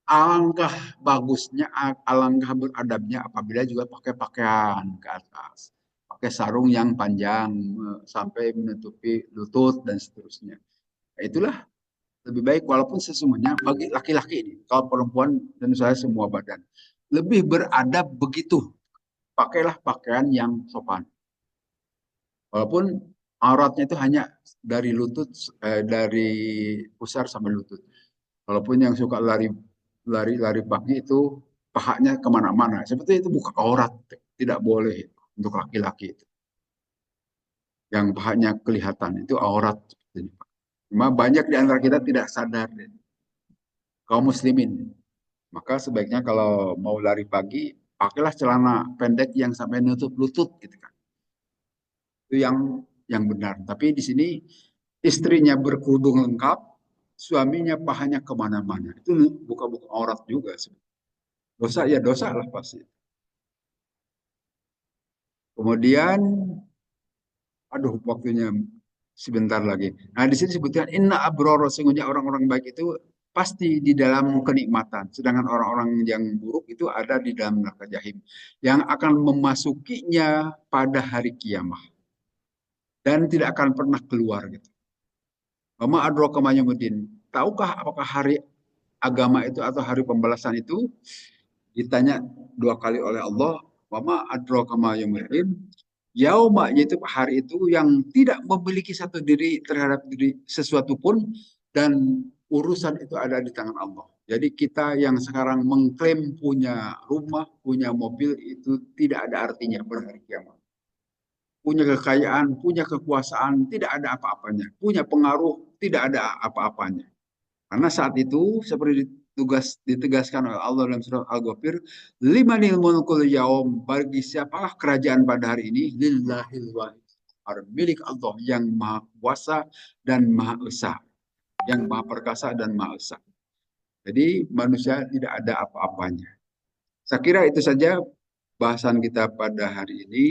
alangkah bagusnya, alangkah beradabnya apabila juga pakai pakaian ke atas. Pakai sarung yang panjang sampai menutupi lutut dan seterusnya. Nah, itulah lebih baik walaupun sesungguhnya bagi laki-laki ini, kalau perempuan dan saya semua badan, lebih beradab begitu. Pakailah pakaian yang sopan. Walaupun auratnya itu hanya dari lutut, dari pusar sampai lutut. Walaupun yang suka lari pagi itu pahanya kemana-mana. Sebetulnya itu bukan aurat, tidak boleh untuk laki-laki itu. Yang pahanya kelihatan itu aurat. Cuma banyak di antara kita tidak sadar, kaum muslimin. Maka sebaiknya kalau mau lari pagi, pakailah celana pendek yang sampai nutup lutut gitu kan. Itu yang benar. Tapi di sini istrinya berkerudung lengkap, suaminya pahanya kemana-mana. Itu buka-buka aurat juga. Dosa ya dosa lah pasti. Kemudian, aduh waktunya sebentar lagi. Nah di sini sebutkan inna abroro, sesungguhnya orang-orang baik itu pasti di dalam kenikmatan. Sedangkan orang-orang yang buruk itu ada di dalam neraka jahim. Yang akan memasukinya pada hari kiamah. Dan tidak akan pernah keluar gitu. Mama adroka mayamudin. Tahukah apakah hari agama itu atau hari pembalasan itu? Ditanya dua kali oleh Allah. Wama adraka ma yaumul din. Yauma yaitu hari itu yang tidak memiliki satu diri terhadap diri sesuatu pun dan urusan itu ada di tangan Allah. Jadi kita yang sekarang mengklaim punya rumah, punya mobil itu tidak ada artinya pada hari kiamat. Punya kekayaan, punya kekuasaan, tidak ada apa-apanya. Punya pengaruh, tidak ada apa-apanya. Karena saat itu seperti ditegaskan oleh Allah dalam surat Al-Ghafir, limanil mulkul yaum, bagi siapalah kerajaan pada hari ini, lillahil wahid, milik Allah yang maha kuasa dan maha esa, yang maha perkasa dan maha esa. Jadi manusia tidak ada apa-apanya. Saya kira itu saja bahasan kita pada hari ini.